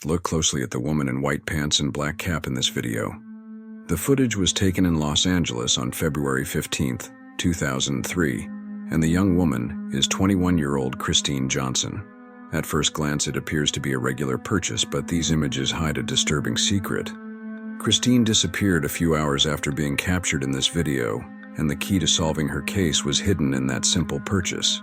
Look closely at the woman in white pants and black cap in this video. The footage was taken in Los Angeles on February 15th, 2003, and the young woman is 21-year-old Kristi Johnson. At first glance, it appears to be a regular purchase, but these images hide a disturbing secret. Kristi disappeared a few hours after being captured in this video, and the key to solving her case was hidden in that simple purchase.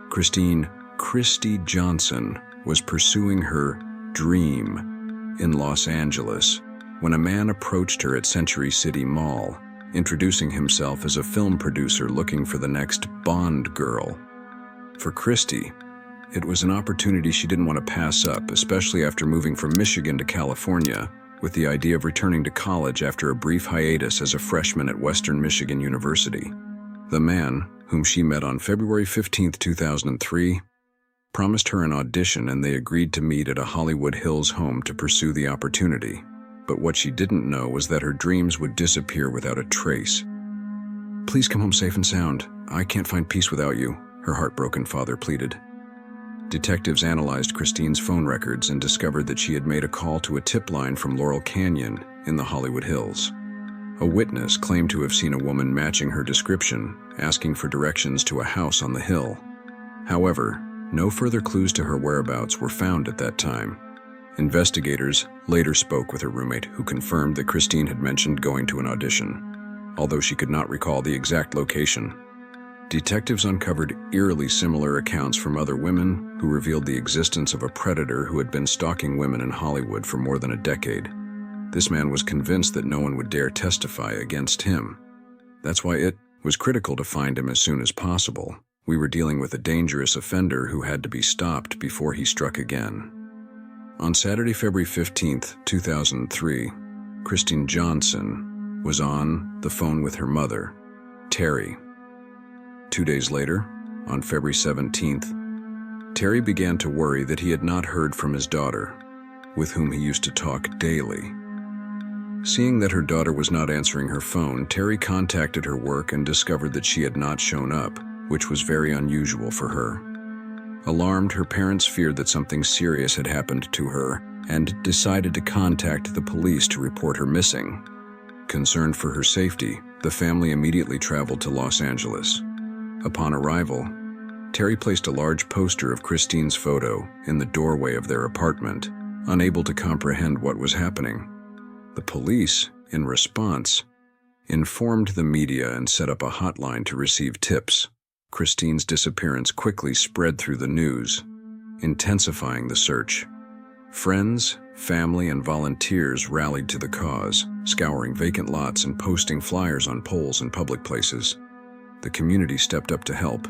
Kristi Johnson was pursuing her dream in Los Angeles when a man approached her at Century City Mall, introducing himself as a film producer looking for the next Bond girl. For Kristi, it was an opportunity she didn't want to pass up, especially after moving from Michigan to California with the idea of returning to college after a brief hiatus as a freshman at Western Michigan University. The man, whom she met on February 15, 2003, promised her an audition, and they agreed to meet at a Hollywood Hills home to pursue the opportunity. But what she didn't know was that her dreams would disappear without a trace. "Please come home safe and sound. I can't find peace without you," her heartbroken father pleaded. Detectives analyzed Kristi's phone records and discovered that she had made a call to a tip line from Laurel Canyon in the Hollywood Hills. A witness claimed to have seen a woman matching her description, asking for directions to a house on the hill. However, no further clues to her whereabouts were found at that time. Investigators later spoke with her roommate, who confirmed that Kristi had mentioned going to an audition, although she could not recall the exact location. Detectives uncovered eerily similar accounts from other women who revealed the existence of a predator who had been stalking women in Hollywood for more than a decade. This man was convinced that no one would dare testify against him. That's why it was critical to find him as soon as possible. We were dealing with a dangerous offender who had to be stopped before he struck again. On Saturday, February 15th, 2003, Kristi Johnson was on the phone with her mother, Terry. 2 days later, on February 17th, Terry began to worry that he had not heard from his daughter, with whom he used to talk daily. Seeing that her daughter was not answering her phone, Terry contacted her work and discovered that she had not shown up, which was very unusual for her. Alarmed, her parents feared that something serious had happened to her and decided to contact the police to report her missing. Concerned for her safety, the family immediately traveled to Los Angeles. Upon arrival, Terry placed a large poster of Kristi's photo in the doorway of their apartment, unable to comprehend what was happening. The police, in response, informed the media and set up a hotline to receive tips. Kristi's disappearance quickly spread through the news, intensifying the search. Friends, family, and volunteers rallied to the cause, scouring vacant lots and posting flyers on poles in public places. The community stepped up to help,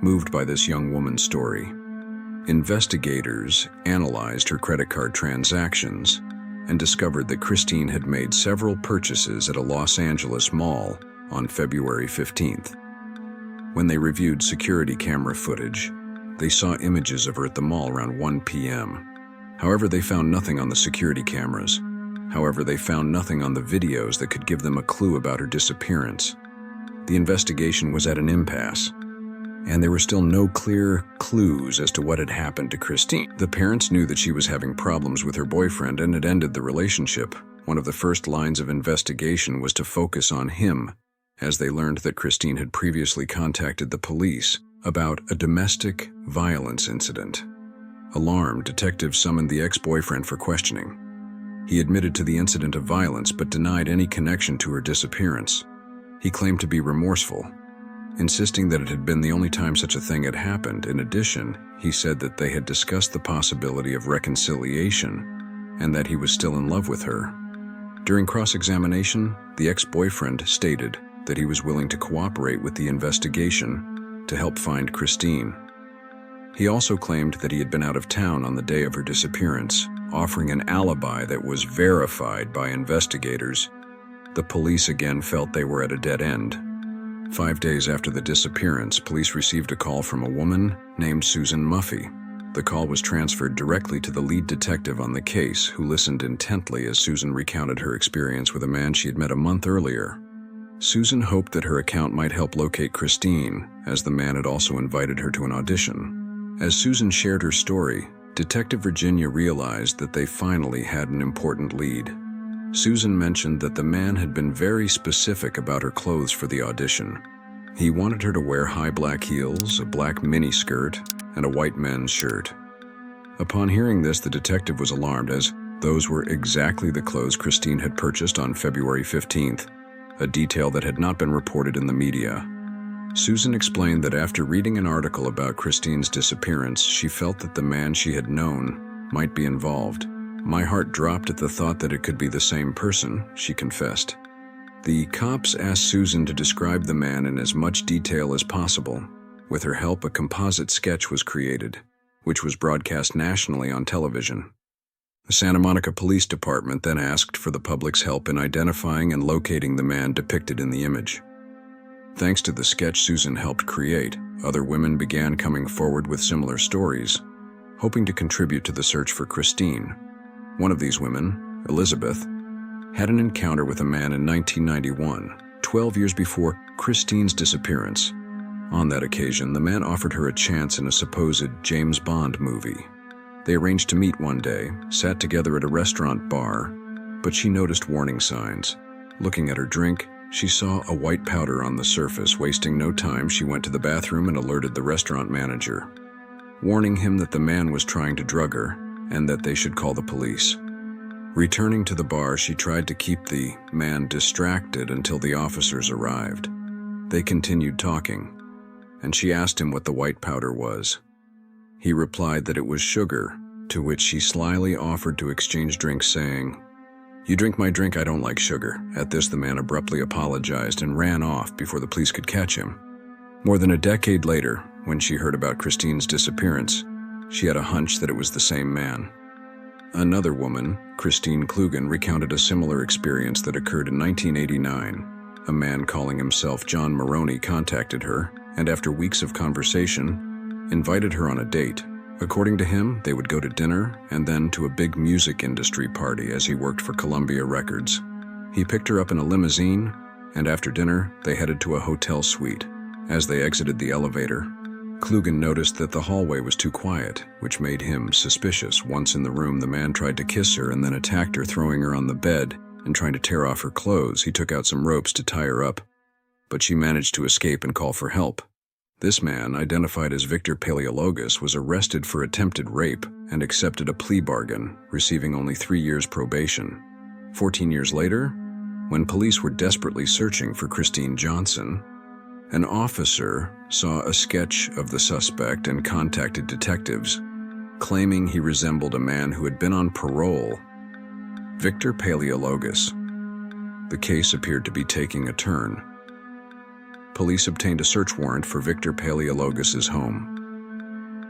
moved by this young woman's story. Investigators analyzed her credit card transactions and discovered that Kristi had made several purchases at a Los Angeles mall on February 15th. When they reviewed security camera footage, they saw images of her at the mall around 1 p.m. However, they found nothing on the security cameras. They found nothing on the videos that could give them a clue about her disappearance. The investigation was at an impasse, and there were still no clear clues as to what had happened to Kristi. The parents knew that she was having problems with her boyfriend and had ended the relationship. One of the first lines of investigation was to focus on him, as they learned that Kristi had previously contacted the police about a domestic violence incident. Alarmed, detectives summoned the ex-boyfriend for questioning. He admitted to the incident of violence but denied any connection to her disappearance. He claimed to be remorseful, insisting that it had been the only time such a thing had happened. In addition, he said that they had discussed the possibility of reconciliation and that he was still in love with her. During cross-examination, the ex-boyfriend stated that he was willing to cooperate with the investigation to help find Kristi. He also claimed that he had been out of town on the day of her disappearance, offering an alibi that was verified by investigators. The police again felt they were at a dead end. 5 days after the disappearance, police received a call from a woman named Susan Muffy. The call was transferred directly to the lead detective on the case, who listened intently as Susan recounted her experience with a man she had met a month earlier. Susan hoped that her account might help locate Kristi, as the man had also invited her to an audition. As Susan shared her story, Detective Virginia realized that they finally had an important lead. Susan mentioned that the man had been very specific about her clothes for the audition. He wanted her to wear high black heels, a black miniskirt, and a white men's shirt. Upon hearing this, the detective was alarmed, as those were exactly the clothes Christine had purchased on February 15th, a detail that had not been reported in the media. Susan explained that after reading an article about Christine's disappearance, she felt that the man she had known might be involved. "My heart dropped at the thought that it could be the same person," she confessed. The cops asked Susan to describe the man in as much detail as possible. With her help, a composite sketch was created, which was broadcast nationally on television. The Santa Monica Police Department then asked for the public's help in identifying and locating the man depicted in the image. Thanks to the sketch Susan helped create, other women began coming forward with similar stories, hoping to contribute to the search for Christine. One of these women, Elizabeth, had an encounter with a man in 1991, 12 years before Christine's disappearance. On that occasion, the man offered her a chance in a supposed James Bond movie. They arranged to meet one day, sat together at a restaurant bar, but she noticed warning signs. Looking at her drink, she saw a white powder on the surface. Wasting no time, she went to the bathroom and alerted the restaurant manager, warning him that the man was trying to drug her and that they should call the police. Returning to the bar, she tried to keep the man distracted until the officers arrived. They continued talking, and she asked him what the white powder was. He replied that it was sugar, to which she slyly offered to exchange drinks, saying, "You drink my drink, I don't like sugar." At this, the man abruptly apologized and ran off before the police could catch him. More than a decade later, when she heard about Christine's disappearance, she had a hunch that it was the same man. Another woman, Christine Klugen, recounted a similar experience that occurred in 1989. A man calling himself John Maroney contacted her, and after weeks of conversation, invited her on a date. According to him, they would go to dinner and then to a big music industry party, as he worked for Columbia Records. He picked her up in a limousine, and after dinner, they headed to a hotel suite. As they exited the elevator, Klugen noticed that the hallway was too quiet, which made him suspicious. Once in the room, the man tried to kiss her and then attacked her, throwing her on the bed and trying to tear off her clothes. He took out some ropes to tie her up, but she managed to escape and call for help. This man, identified as Victor Paleologos, was arrested for attempted rape and accepted a plea bargain, receiving only 3 years probation. 14 years later, when police were desperately searching for Kristi Johnson, an officer saw a sketch of the suspect and contacted detectives, claiming he resembled a man who had been on parole, Victor Paleologos. The case appeared to be taking a turn. Police obtained a search warrant for Victor Paleologos' home.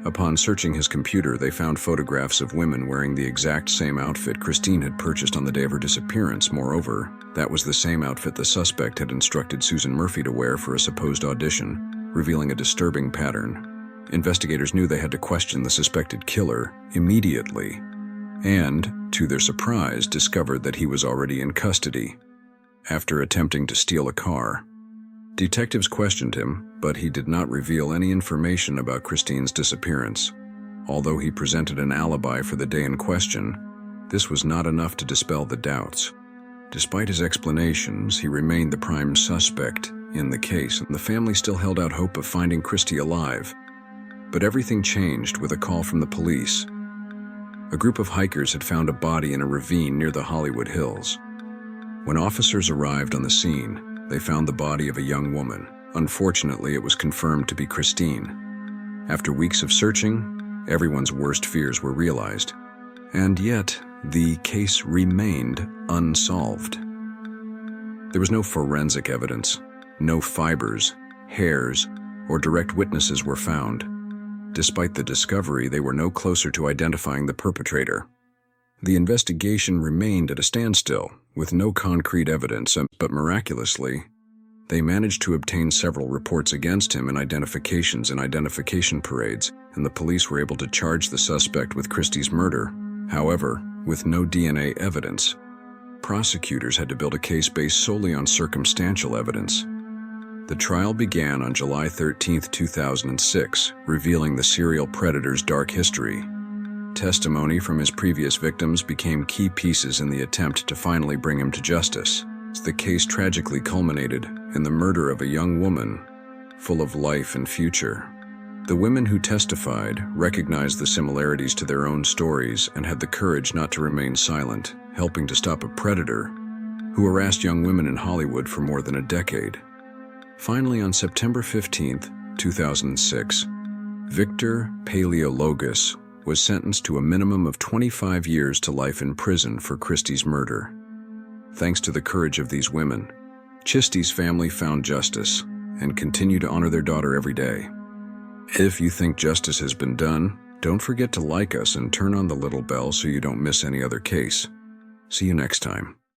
Upon searching his computer, they found photographs of women wearing the exact same outfit Christine had purchased on the day of her disappearance. Moreover, that was the same outfit the suspect had instructed Susan Murphy to wear for a supposed audition, revealing a disturbing pattern. Investigators knew they had to question the suspected killer immediately, and, to their surprise, discovered that he was already in custody after attempting to steal a car. Detectives questioned him, but he did not reveal any information about Christine's disappearance. Although he presented an alibi for the day in question, this was not enough to dispel the doubts. Despite his explanations, he remained the prime suspect in the case, and the family still held out hope of finding Kristi alive. But everything changed with a call from the police. A group of hikers had found a body in a ravine near the Hollywood Hills. When officers arrived on the scene, they found the body of a young woman. Unfortunately, it was confirmed to be Christine. After weeks of searching, everyone's worst fears were realized. And yet, the case remained unsolved. There was no forensic evidence, no fibers, hairs, or direct witnesses were found. Despite the discovery, they were no closer to identifying the perpetrator. The investigation remained at a standstill, with no concrete evidence, but miraculously, they managed to obtain several reports against him and identifications in identification parades, and the police were able to charge the suspect with Christie's murder. However, with no DNA evidence, prosecutors had to build a case based solely on circumstantial evidence. The trial began on July 13, 2006, revealing the serial predator's dark history. Testimony from his previous victims became key pieces in the attempt to finally bring him to justice. The case tragically culminated in the murder of a young woman full of life and future. The women who testified recognized the similarities to their own stories and had the courage not to remain silent, helping to stop a predator who harassed young women in Hollywood for more than a decade. Finally, on September 15, 2006, Victor Paleologos was sentenced to a minimum of 25 years to life in prison for Kristi's murder. Thanks to the courage of these women, Kristi's family found justice and continue to honor their daughter every day. If you think justice has been done, don't forget to like us and turn on the little bell so you don't miss any other case. See you next time.